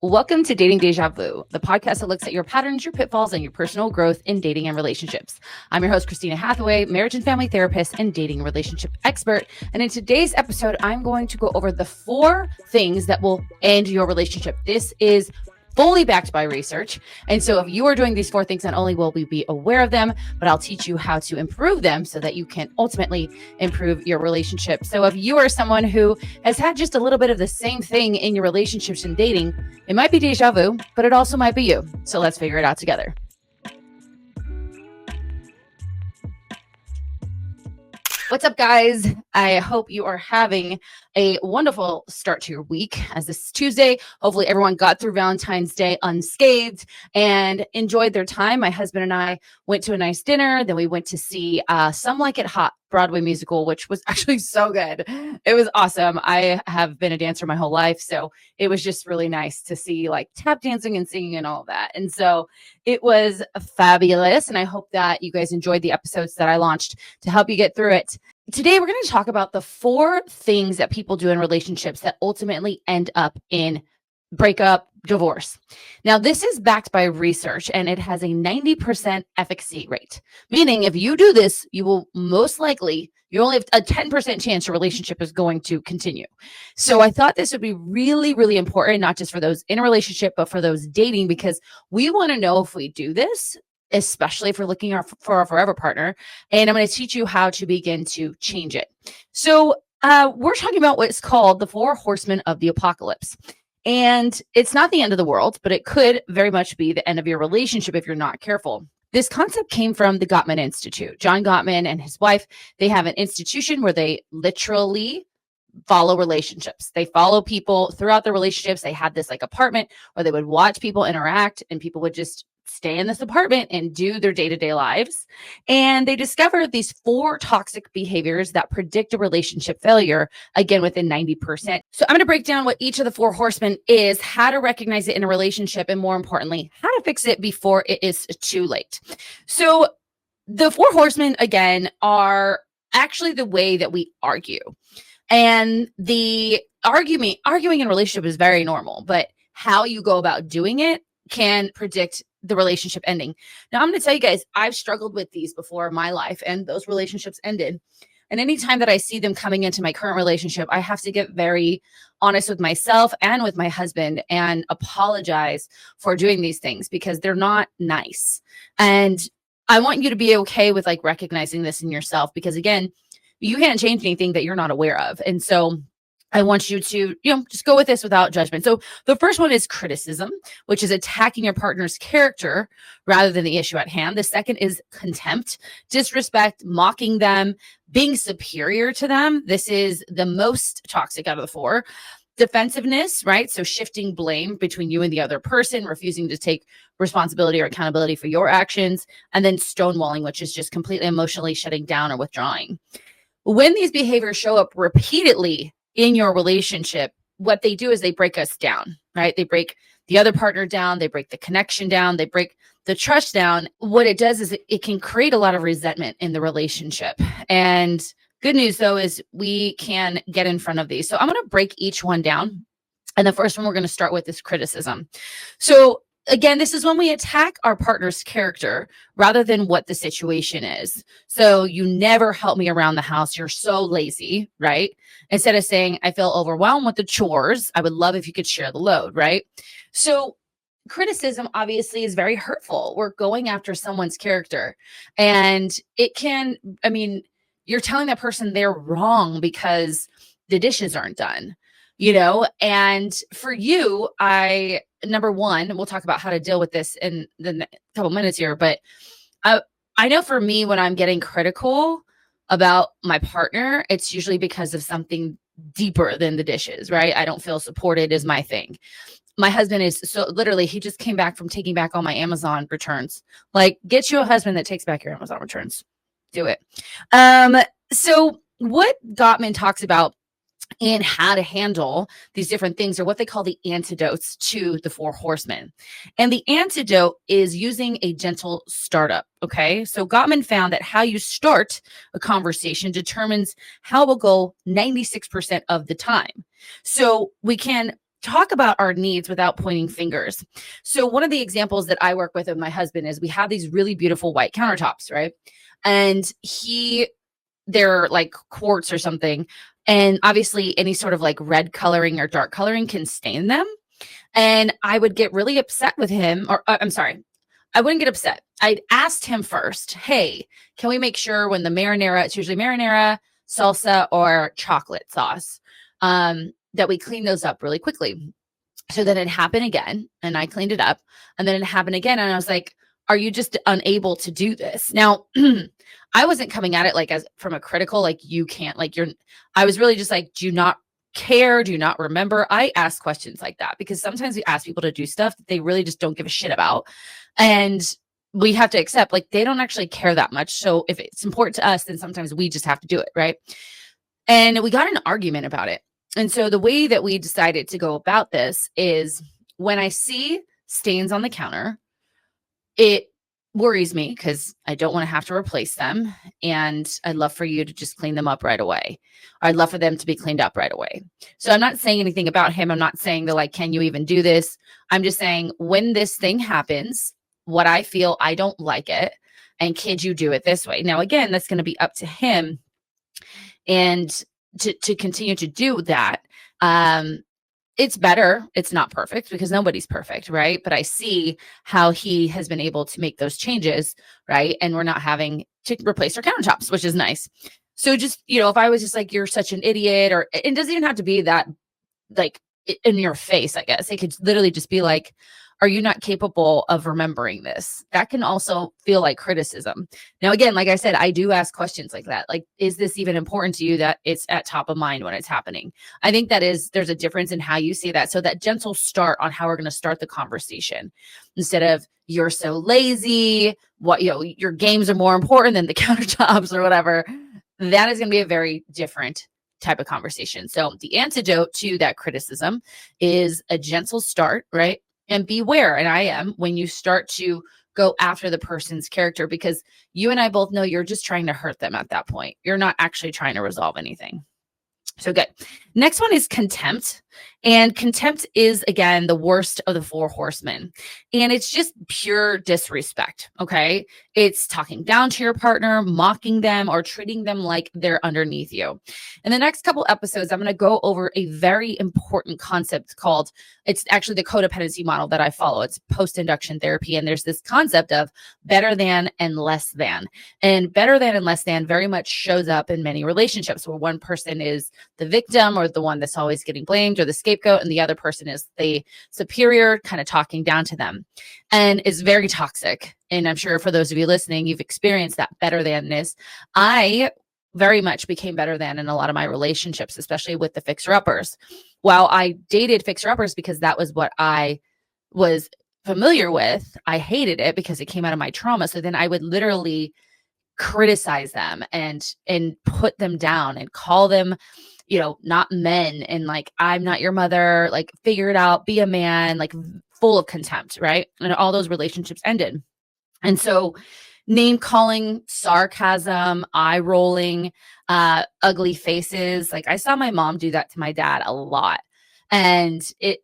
Welcome to Dating Deja Vu, the podcast that looks at your patterns, your pitfalls, and your personal growth in dating and relationships. I'm your host, Christina Hathaway, marriage and family therapist and dating and relationship expert. And in today's episode, I'm going to go over the 4 things that will end your relationship. This is fully backed by research. And so if you are doing these 4 things, not only will we be aware of them, but I'll teach you how to improve them so that you can ultimately improve your relationship. So if you are someone who has had just a little bit of the same thing in your relationships and dating, it might be deja vu, but it also might be you. So let's figure it out together. What's up, guys? I hope you are having a wonderful start to your week as this is Tuesday. Hopefully everyone got through Valentine's Day unscathed and enjoyed their time. My husband and I went to a nice dinner. Then we went to see Some Like It Hot Broadway musical, which was actually so good. It was awesome. I have been a dancer my whole life, so it was just really nice to see like tap dancing and singing and all of that. And so it was fabulous. And I hope that you guys enjoyed the episodes that I launched to help you get through it. Today, we're going to talk about the 4 things that people do in relationships that ultimately end up in breakup, divorce. Now, this is backed by research and it has a 90% efficacy rate, meaning if you do this, you will most likely, you only have a 10% chance your relationship is going to continue. So I thought this would be really, really important, not just for those in a relationship, but for those dating, because we want to know if we do this, especially if we're looking for a forever partner. And I'm going to teach you how to begin to change it. So we're talking about what's called the 4 Horsemen of the Apocalypse. And it's not the end of the world, but it could very much be the end of your relationship if you're not careful. This concept came from the Gottman Institute. John Gottman and his wife, they have an institution where they literally follow relationships. They follow people throughout their relationships. They had this like apartment where they would watch people interact and people would just stay in this apartment and do their day-to-day lives. And they discovered these 4 toxic behaviors that predict a relationship failure, again, within 90%. So I'm going to break down what each of the 4 horsemen is, how to recognize it in a relationship, and more importantly, how to fix it before it is too late. So the 4 horsemen, again, are actually the way that we argue. And the arguing in a relationship is very normal, but how you go about doing it can predict the relationship ending. Now, I'm going to tell you guys, I've struggled with these before in my life, and those relationships ended. And anytime that I see them coming into my current relationship, I have to get very honest with myself and with my husband and apologize for doing these things because they're not nice. And I want you to be okay with like recognizing this in yourself, because again, you can't change anything that you're not aware of. And so I want you to, just go with this without judgment. So the first one is criticism, which is attacking your partner's character rather than the issue at hand. The second is contempt, disrespect, mocking them, being superior to them. This is the most toxic out of the 4. Defensiveness, right? So shifting blame between you and the other person, refusing to take responsibility or accountability for your actions. And then stonewalling, which is just completely emotionally shutting down or withdrawing. When these behaviors show up repeatedly in your relationship, what they do is they break us down, right? They break the other partner down. They break the connection down. They break the trust down. What it does is it can create a lot of resentment in the relationship. And good news, though, is we can get in front of these. So I'm going to break each one down. And the first one we're going to start with is criticism. So again, this is when we attack our partner's character rather than what the situation is. So you never help me around the house. You're so lazy, right? Instead of saying, I feel overwhelmed with the chores, I would love if you could share the load, right? So criticism obviously is very hurtful. We're going after someone's character. And it can, you're telling that person they're wrong because the dishes aren't done, and for you, number one, we'll talk about how to deal with this in the couple minutes here, but I know for me, when I'm getting critical about my partner, it's usually because of something deeper than the dishes, right? I don't feel supported is my thing. My husband is so literally, he just came back from taking back all my Amazon returns. Like, get you a husband that takes back your Amazon returns. Do it. So what Gottman talks about and how to handle these different things are what they call the antidotes to the 4 horsemen. And the antidote is using a gentle startup. Okay. So Gottman found that how you start a conversation determines how it will go 96% of the time. So we can talk about our needs without pointing fingers. So one of the examples that I work with my husband is we have these really beautiful white countertops, right? And they're like quartz or something. And obviously any sort of like red coloring or dark coloring can stain them. And I would get really upset with him, or I'm sorry, I wouldn't get upset. I'd asked him first, hey, can we make sure when the marinara, it's usually marinara, salsa, or chocolate sauce, that we clean those up really quickly. So then it happened again, and I cleaned it up, and then it happened again. And I was like, are you just unable to do this? Now, I wasn't coming at it like as from a critical, like you can't, like I was really just like, do you not care? Do you not remember? I ask questions like that because sometimes we ask people to do stuff that they really just don't give a shit about. And we have to accept like they don't actually care that much. So if it's important to us, then sometimes we just have to do it. Right. And we got in an argument about it. And so the way that we decided to go about this is when I see stains on the counter, it worries me because I don't want to have to replace them. And I'd love for you to just clean them up right away. I'd love for them to be cleaned up right away. So I'm not saying anything about him. I'm not saying that like, can you even do this? I'm just saying when this thing happens, what I feel, I don't like it. And could you do it this way? Now, again, that's going to be up to him. And to continue to do that, it's better. It's not perfect because nobody's perfect, right? But I see how he has been able to make those changes, right? And we're not having to replace our countertops, which is nice. So just, if I was just like, you're such an idiot, or it doesn't even have to be that like in your face, I guess. It could literally just be like, are you not capable of remembering this? That can also feel like criticism. Now, again, like I said, I do ask questions like that. Like, is this even important to you that it's at top of mind when it's happening? I think there's a difference in how you see that. So that gentle start on how we're going to start the conversation instead of you're so lazy, your games are more important than the countertops or whatever. That is going to be a very different type of conversation. So the antidote to that criticism is a gentle start, right? And beware, and I am, when you start to go after the person's character, because you and I both know you're just trying to hurt them at that point. You're not actually trying to resolve anything. So good. Next one is contempt. And contempt is, again, the worst of the Four Horsemen. And it's just pure disrespect, okay? It's talking down to your partner, mocking them, or treating them like they're underneath you. In the next couple episodes, I'm going to go over a very important concept called, it's actually the codependency model that I follow. It's post-induction therapy. And there's this concept of better than and less than. And better than and less than very much shows up in many relationships where one person is the victim or the one that's always getting blamed or the scapegoat, and the other person is the superior, kind of talking down to them. And it's very toxic. And I'm sure for those of you listening, you've experienced that better than-ness. I very much became better than in a lot of my relationships, especially with the fixer-uppers. While I dated fixer-uppers because that was what I was familiar with, I hated it because it came out of my trauma. So then I would literally criticize them and put them down and call them, not men, and like, I'm not your mother, like, figure it out, be a man, like, full of contempt, right? And all those relationships ended. And so name calling, sarcasm, eye rolling, ugly faces. Like, I saw my mom do that to my dad a lot. And it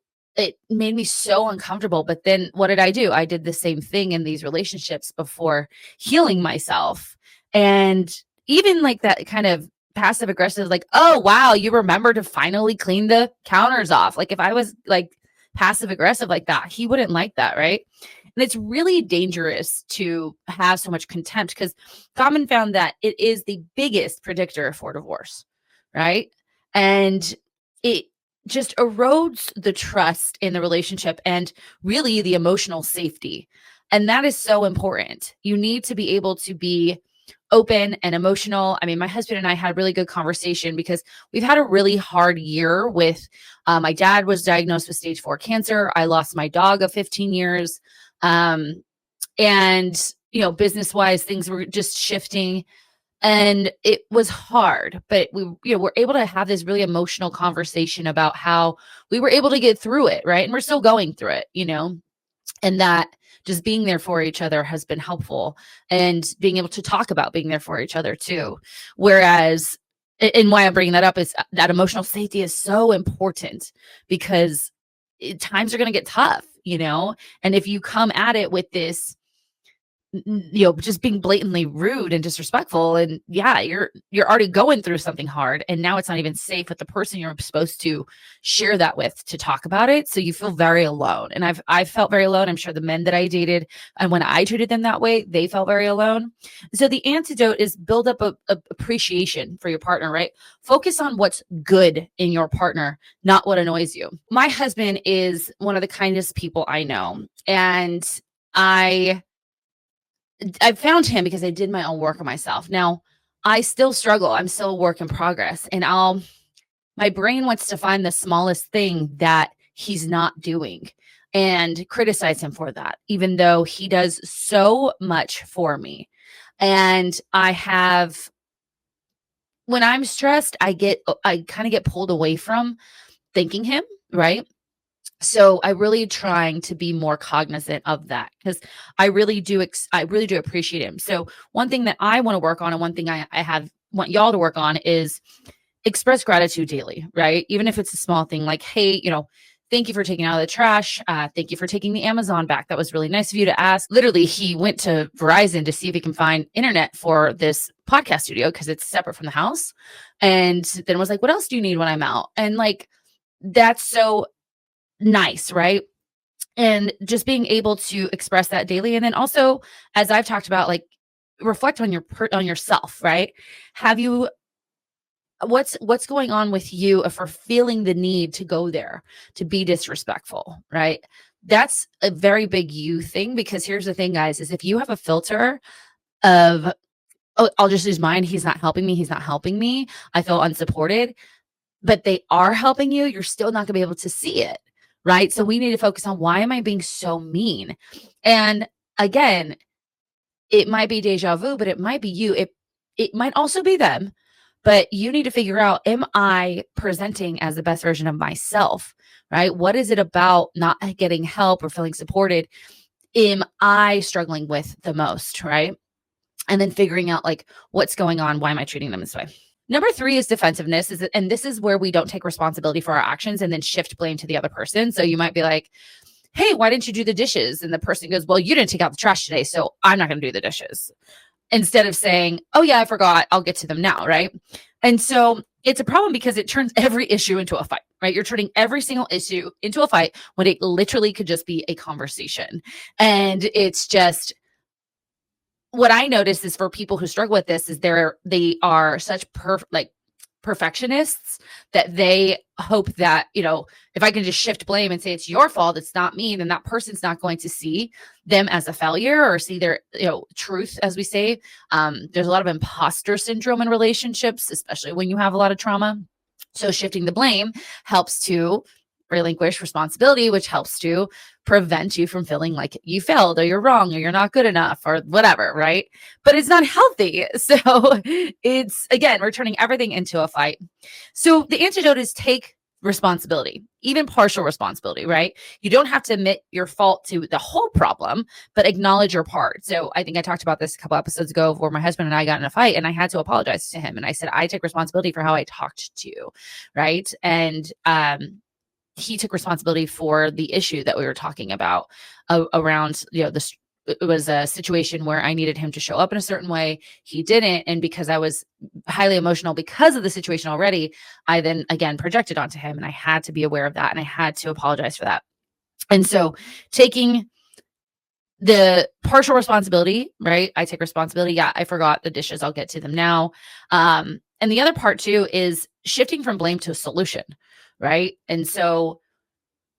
made me so uncomfortable. But then what did I do? I did the same thing in these relationships before healing myself. And even like that kind of passive aggressive, like, oh, wow, you remember to finally clean the counters off. Like, if I was like passive aggressive like that, he wouldn't like that, right? And it's really dangerous to have so much contempt because Gottman found that it is the biggest predictor for divorce, right? And it just erodes the trust in the relationship and really the emotional safety. And that is so important. You need to be able to be open and emotional. I mean, my husband and I had a really good conversation because we've had a really hard year with, my dad was diagnosed with stage 4 cancer. I lost my dog of 15 years. And, business wise, things were just shifting and it was hard, but we, were able to have this really emotional conversation about how we were able to get through it. Right. And we're still going through it, and that just being there for each other has been helpful, and being able to talk about being there for each other too. Whereas, and why I'm bringing that up is that emotional safety is so important because times are going to get tough, and if you come at it with this, just being blatantly rude and disrespectful, and yeah, you're already going through something hard, and now it's not even safe with the person you're supposed to share that with to talk about it, so you feel very alone. And I've felt very alone. I'm sure the men that I dated, and when I treated them that way, they felt very alone. So the antidote is build up a appreciation for your partner, right? Focus on what's good in your partner, not what annoys you. My husband is one of the kindest people I know, and I found him because I did my own work on myself. Now, I still struggle. I'm still a work in progress. And my brain wants to find the smallest thing that he's not doing and criticize him for that, even though he does so much for me. And when I'm stressed, I kind of get pulled away from thanking him, right? So I really trying to be more cognizant of that, because I really do appreciate him. So one thing that I want to work on, and one thing I want y'all to work on, is express gratitude daily, right? Even if it's a small thing like, hey, thank you for taking out the trash. Thank you for taking the Amazon back. That was really nice of you to ask. Literally, he went to Verizon to see if he can find internet for this podcast studio because it's separate from the house. And then was like, what else do you need when I'm out? And like, that's so nice, right? And just being able to express that daily. And then also, as I've talked about, like, reflect on yourself, right? What's going on with you for feeling the need to go there, to be disrespectful, right? That's a very big you thing, because here's the thing, guys, is if you have a filter of, oh, I'll just use mine, he's not helping me, I feel unsupported, but they are helping you, you're still not gonna be able to see it, right? So we need to focus on, why am I being so mean? And again, it might be deja vu, but it might be you. It might also be them, but you need to figure out, am I presenting as the best version of myself, right? What is it about not getting help or feeling supported? Am I struggling with the most, right? And then figuring out, like, what's going on? Why am I treating them this way? Number 3 is defensiveness, and this is where we don't take responsibility for our actions and then shift blame to the other person. So you might be like, hey, why didn't you do the dishes? And the person goes, well, you didn't take out the trash today, so I'm not going to do the dishes. Instead of saying, oh yeah, I forgot, I'll get to them now, right? And so it's a problem, because it turns every issue into a fight, right? You're turning every single issue into a fight when it literally could just be a conversation. And it's just, what I notice is, for people who struggle with this, is they are such perfectionists that they hope that, if I can just shift blame and say it's your fault, it's not me, then that person's not going to see them as a failure or see their, truth, as we say. There's a lot of imposter syndrome in relationships, especially when you have a lot of trauma. So shifting the blame helps to relinquish responsibility, which helps to prevent you from feeling like you failed, or you're wrong, or you're not good enough, or whatever, right? But it's not healthy. So it's, again, we're turning everything into a fight. So the antidote is take responsibility, even partial responsibility, right? You don't have to admit your fault to the whole problem, but acknowledge your part. So I think I talked about this a couple episodes ago, where my husband and I got in a fight, and I had to apologize to him. And I said, I take responsibility for how I talked to you, right? And he took responsibility for the issue that we were talking about around, it was a situation where I needed him to show up in a certain way. He didn't. And because I was highly emotional because of the situation already, I then again projected onto him, and I had to be aware of that, and I had to apologize for that. And so taking the partial responsibility, right? I take responsibility. Yeah, I forgot the dishes, I'll get to them now. And the other part too is shifting from blame to a solution, right? And so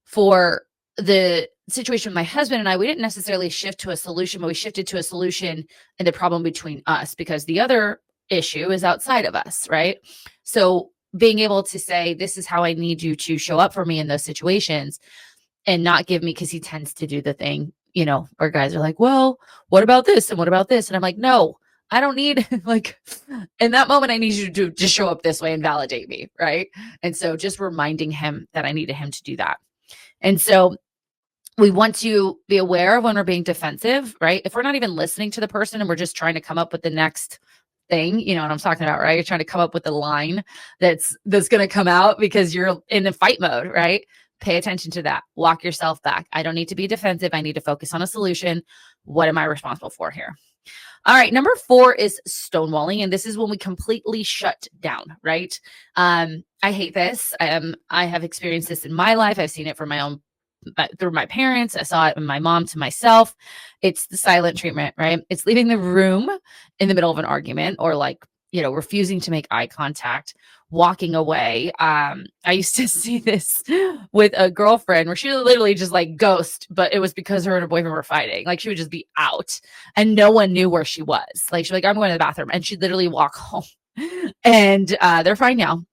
for the situation with my husband and I, we didn't necessarily shift to a solution, but we shifted to a solution in the problem between us, because the other issue is outside of us, right? So being able to say, this is how I need you to show up for me in those situations, and not give me, because he tends to do the thing, where guys are like, well, what about this? And what about this? And I'm like, no, I don't need, like, in that moment, I need you to just show up this way and validate me, right? And so just reminding him that I needed him to do that. And so we want to be aware of when we're being defensive, right? If we're not even listening to the person and we're just trying to come up with the next thing, you know what I'm talking about, right? You're trying to come up with a line that's going to come out because you're in a fight mode, right? Pay attention to that. Walk yourself back. I don't need to be defensive. I need to focus on a solution. What am I responsible for here? All right. Number 4 is stonewalling. And this is when we completely shut down, right? I hate this. I have experienced this in my life. I've seen it from my own, through my parents. I saw it in my mom to myself. It's the silent treatment, right? It's leaving the room in the middle of an argument, or like, refusing to make eye contact, walking away. I used to see this with a girlfriend where she would literally just like ghost, but it was because her and her boyfriend were fighting. Like she would just be out and no one knew where she was. Like she's like, I'm going to the bathroom, and she'd literally walk home. And they're fine now.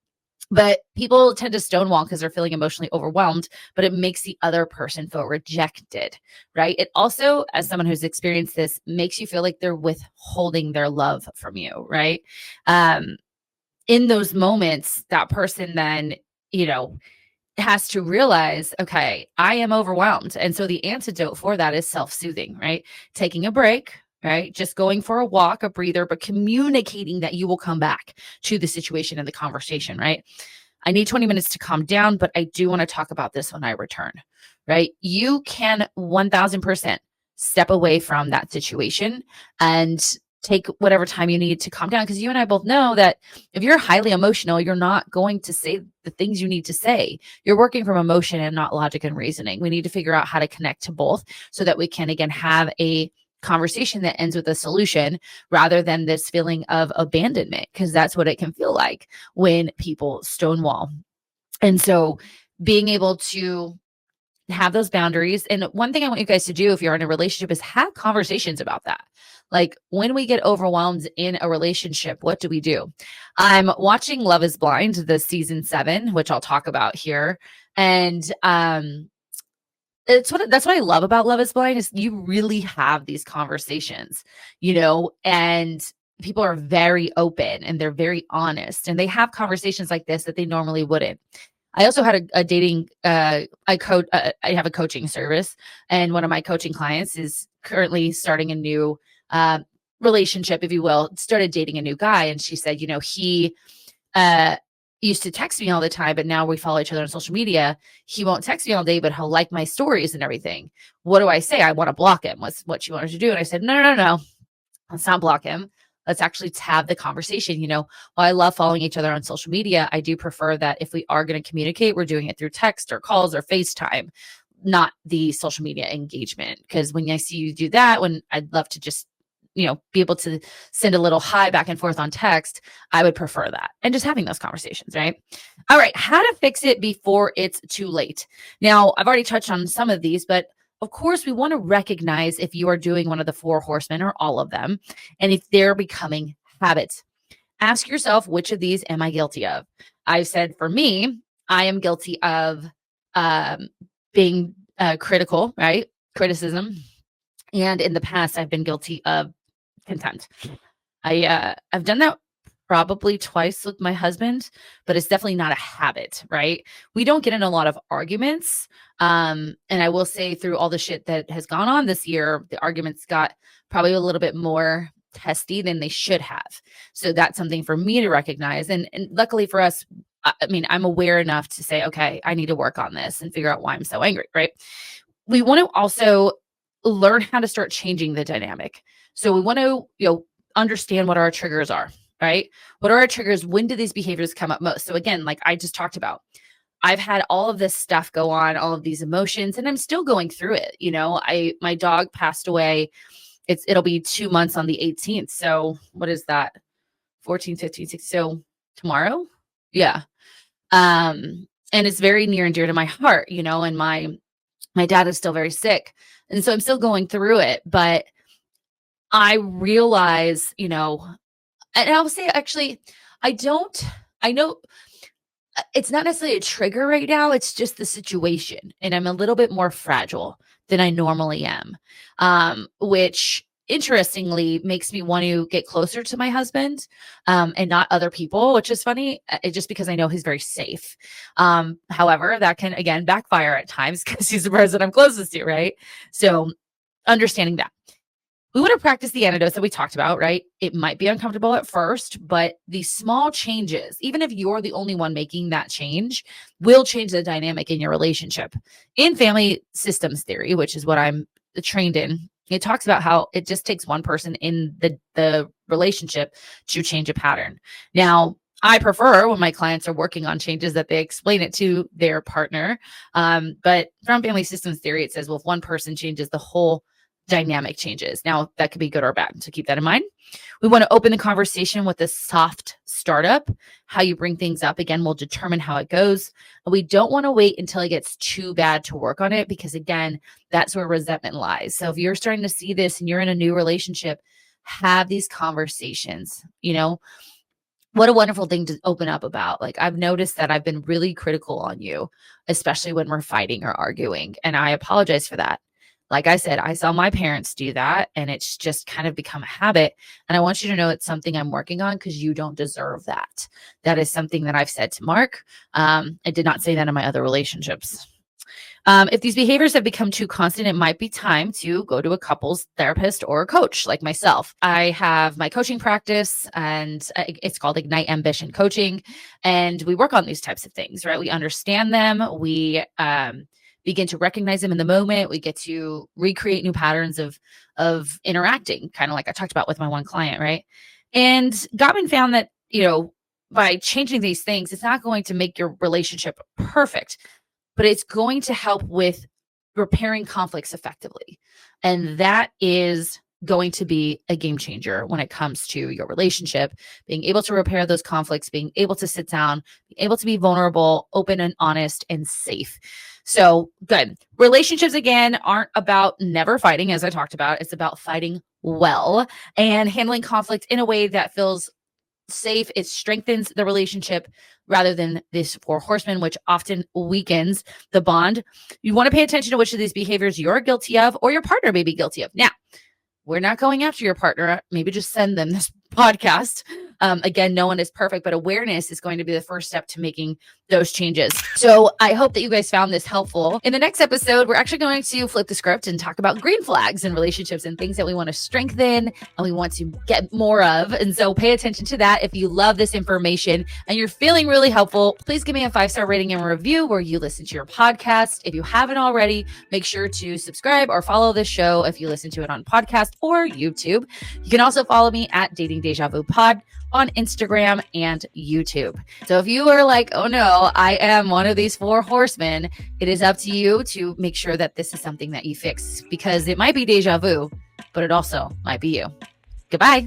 But people tend to stonewall because they're feeling emotionally overwhelmed, but it makes the other person feel rejected, right? It also, as someone who's experienced this, makes you feel like they're withholding their love from you, right? In those moments, that person then, has to realize, okay, I am overwhelmed. And so the antidote for that is self-soothing, right? Taking a break, right? Just going for a walk, a breather, but communicating that you will come back to the situation and the conversation, right? I need 20 minutes to calm down, but I do want to talk about this when I return, right? You can 1000% step away from that situation and take whatever time you need to calm down. Because you and I both know that if you're highly emotional, you're not going to say the things you need to say. You're working from emotion and not logic and reasoning. We need to figure out how to connect to both so that we can, again, have a conversation that ends with a solution rather than this feeling of abandonment, because that's what it can feel like when people stonewall. And so being able to have those boundaries. And one thing I want you guys to do if you're in a relationship is have conversations about that. Like when we get overwhelmed in a relationship, what do? I'm watching Love is Blind, the season 7, which I'll talk about here. And that's what I love about Love is Blind is you really have these conversations, and people are very open and they're very honest, and they have conversations like this that they normally wouldn't. I also had a dating, I have a coaching service, and one of my coaching clients is currently starting a new relationship, if you will, started dating a new guy. And she said, he used to text me all the time, but now we follow each other on social media. He won't text me all day, but he'll like my stories and everything. What do I say? I want to block him. Was what she wanted to do. And I said, no. Let's not block him. Let's actually have the conversation. While I love following each other on social media, I do prefer that if we are going to communicate, we're doing it through text or calls or FaceTime, not the social media engagement. Because when I see you do that, when I'd love to just, be able to send a little hi back and forth on text, I would prefer that. And just having those conversations, right? All right. How to fix it before it's too late. Now, I've already touched on some of these, but of course, we want to recognize if you are doing one of the 4 horsemen or all of them, and if they're becoming habits. Ask yourself, which of these am I guilty of? I've said for me, I am guilty of being critical, right? Criticism. And in the past, I've been guilty of contempt. I've done that probably twice with my husband, but it's definitely not a habit, right? We don't get in a lot of arguments. And I will say through all the shit that has gone on this year, the arguments got probably a little bit more testy than they should have. So that's something for me to recognize. And luckily for us, I'm aware enough to say, okay, I need to work on this and figure out why I'm so angry, right? We want to also learn how to start changing the dynamic. So we want to, understand what our triggers are, right? What are our triggers? When do these behaviors come up most? So again, like I just talked about, I've had all of this stuff go on, all of these emotions, and I'm still going through it. My dog passed away. It'll be 2 months on the 18th. So what is that? 14, 15, 16. So tomorrow? Yeah. And it's very near and dear to my heart, and my dad is still very sick. And so I'm still going through it, but I realize, and I'll say, actually, I know it's not necessarily a trigger right now. It's just the situation. And I'm a little bit more fragile than I normally am, which interestingly makes me want to get closer to my husband and not other people, which is funny. It's just because I know he's very safe. However, that can, again, backfire at times because he's the person I'm closest to, right? So understanding that. we want to practice the antidotes that we talked about, right? It might be uncomfortable at first, but these small changes, even if you're the only one making that change, will change the dynamic in your relationship. In family systems theory, which is what I'm trained in, it talks about how it just takes one person in the relationship to change a pattern. Now, I prefer when my clients are working on changes that they explain it to their partner. But from family systems theory, it says, well, if one person changes, the whole dynamic changes. Now, that could be good or bad. So keep that in mind. We want to open the conversation with a soft startup. How you bring things up, again, will determine how it goes. And we don't want to wait until it gets too bad to work on it, because again, that's where resentment lies. So if you're starting to see this and you're in a new relationship, have these conversations. What a wonderful thing to open up about. Like, I've noticed that I've been really critical on you, especially when we're fighting or arguing. And I apologize for that. Like I said, I saw my parents do that, and it's just kind of become a habit. And I want you to know it's something I'm working on, because you don't deserve that. That is something that I've said to Mark. I did not say that in my other relationships. If these behaviors have become too constant, it might be time to go to a couples therapist or a coach like myself. I have my coaching practice, and it's called Ignite Ambition Coaching. And we work on these types of things, right? We understand them. We begin to recognize them in the moment. We get to recreate new patterns of interacting, kind of like I talked about with my one client, right? And Gottman found that, by changing these things, it's not going to make your relationship perfect, but it's going to help with repairing conflicts effectively. And that is going to be a game changer when it comes to your relationship, being able to repair those conflicts, being able to sit down, being able to be vulnerable, open and honest and safe. So good. Relationships, again, aren't about never fighting, as I talked about. It's about fighting well and handling conflict in a way that feels safe. It strengthens the relationship rather than this Four Horsemen, which often weakens the bond. You want to pay attention to which of these behaviors you're guilty of or your partner may be guilty of. Now, we're not going after your partner. Maybe just send them this podcast. Again, no one is perfect, but awareness is going to be the first step to making those changes. So I hope that you guys found this helpful. In the next episode, we're actually going to flip the script and talk about green flags in relationships and things that we want to strengthen and we want to get more of. And so pay attention to that. If you love this information and you're feeling really helpful, please give me a 5-star rating and review where you listen to your podcast. If you haven't already, make sure to subscribe or follow this show if you listen to it on podcast or YouTube. You can also follow me at Dating Deja Vu Pod on Instagram and YouTube. So if you are like, oh no, I am one of these Four Horsemen, it is up to you to make sure that this is something that you fix, because it might be deja vu, but it also might be you. Goodbye.